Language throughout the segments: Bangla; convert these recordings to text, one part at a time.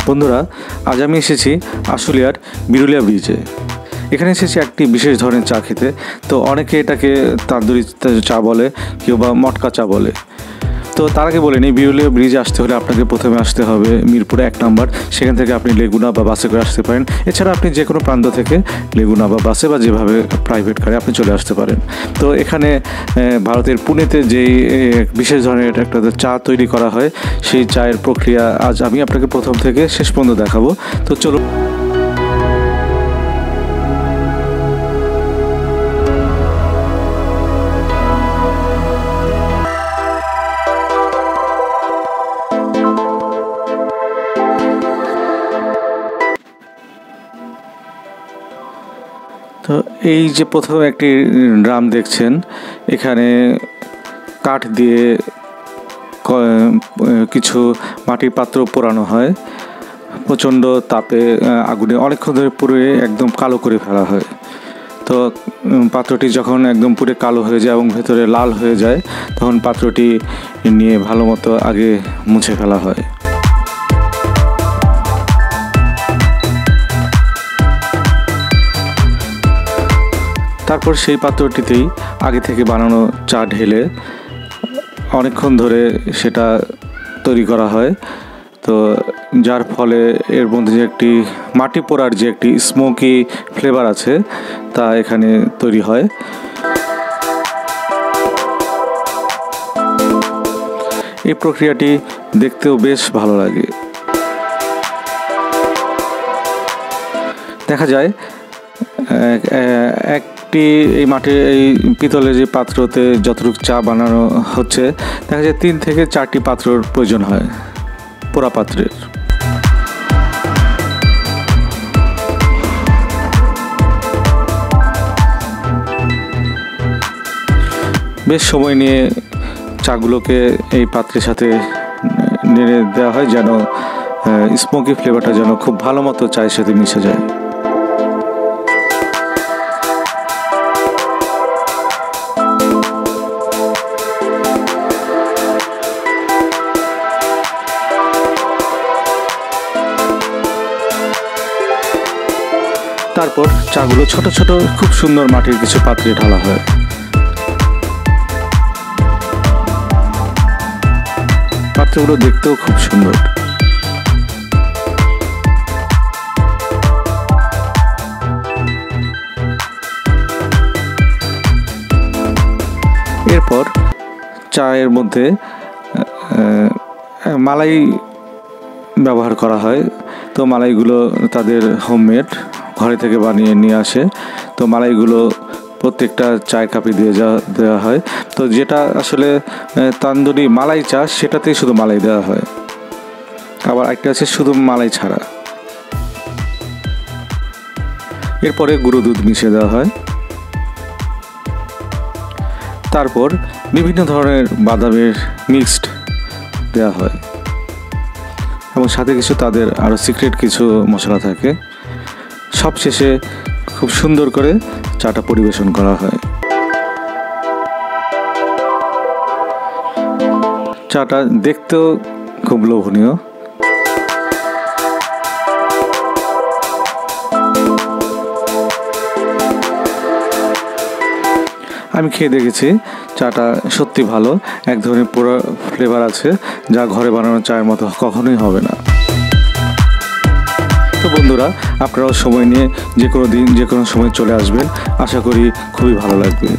বন্ধুরা, আজ আমি এসেছি আশুলিয়ার বিরুলিয়া ব্রিজে। এখানে এসেছি একটি বিশেষ ধরনের চা খেতে। তো অনেকে এটাকে তান্দুরি চা বলে, কেউ বা মটকা চা বলে। তো তার আগে বলে নিই, বিরুলিয়া ব্রিজে আসতে হলে আপনাকে প্রথমে আসতে হবে মিরপুরে 1 নম্বর। সেখান থেকে আপনি লেগুনা বা বাসে করে আসতে পারেন। এছাড়া আপনি যে কোনো প্রান্ত থেকে লেগুনা বা বাসে বা যেভাবে প্রাইভেট কারে আপনি চলে আসতে পারেন। তো এখানে ভারতের পুনেতে যেই বিশেষ ধরনের একটা চা তৈরি করা হয়, সেই চায়ের প্রক্রিয়া আজ আমি আপনাকে প্রথম থেকে শেষ পর্যন্ত দেখাবো। তো চলো। তো এই যে প্রথম একটি ড্রাম দেখছেন, এখানে কাঠ দিয়ে কিছু মাটির পাত্র পোড়ানো হয়। প্রচণ্ড তাপে আগুনে অনেকক্ষণ ধরে পুড়ে একদম কালো করে ফেলা হয়। তো পাত্রটি যখন একদম পুড়ে কালো হয়ে যায় এবং ভেতরে লাল হয়ে যায়, তখন পাত্রটি নিয়ে ভালো মতো আগে মুছে ফেলা হয়। তারপর সেই পাত্রটিতেই আগে থেকে বানানো চা ঢেলে অনেকক্ষণ ধরে সেটা তৈরি করা হয়। তো যার ফলে এর মধ্যে যে একটি মাটি পোড়ার যে একটি স্মোকি ফ্লেভার আছে, তা এখানে তৈরি হয়। এই প্রক্রিয়াটি দেখতেও বেশ ভালো লাগে। দেখা যায় এই মাটির এই পিতলের যে পাত্রতে যতটুকু চা বানানো হচ্ছে, দেখা যায় 3 থেকে 4টি পাত্রর প্রয়োজন হয় পোড়া পাত্রের। বেশ সময় নিয়ে চাগুলোকে এই পাত্রের সাথে নেড়ে দেওয়া হয়, যেন স্মোকি ফ্লেভারটা যেন খুব ভালো মতো চায়ের সাথে মিশে যায়। তারপর চাগুলো ছোট ছোট খুব সুন্দর মাটির কিছু পাত্রে ঢালা হয়। পাত্রগুলো দেখতেও খুব সুন্দর। এরপর চায়ের মধ্যে মালাই ব্যবহার করা হয়। তো মালাইগুলো তাদের হোমমেড, ঘরে থেকে বানিয়ে নিয়ে আসে। তো মালাইগুলো প্রত্যেকটা চায়ের কাপে দেওয়া হয়। তো যেটা আসলে তান্দুরি মালাই চা, সেটাতেই শুধু মালাই দেওয়া হয়। আবার একটা আছে শুধু মালাই ছাড়া। এরপরে গুঁড়ো দুধ মিশিয়ে দেওয়া হয়। তারপর বিভিন্ন ধরনের বাদামের মিক্সড দেওয়া হয় এবং সাথে কিছু তাদের আরও সিক্রেট কিছু মশলা থাকে। সবশেষে খুব সুন্দর করে চাটা পরিবেশন করা হয়। চাটা দেখতেও খুব লোভনীয়। আমি খেয়ে দেখেছি, চাটা সত্যি ভালো। এক ধরনের পুরো ফ্লেভার আছে, যা ঘরে বানানো চায়ের মতো কখনোই হবে না। তো বন্ধুরা, আপনারাও সময় নিয়ে যে কোনো দিন যে কোনো সময় চলে আসবেন। আশা করি খুবই ভালো লাগবে।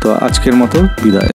তো আজকের মতো বিদায়।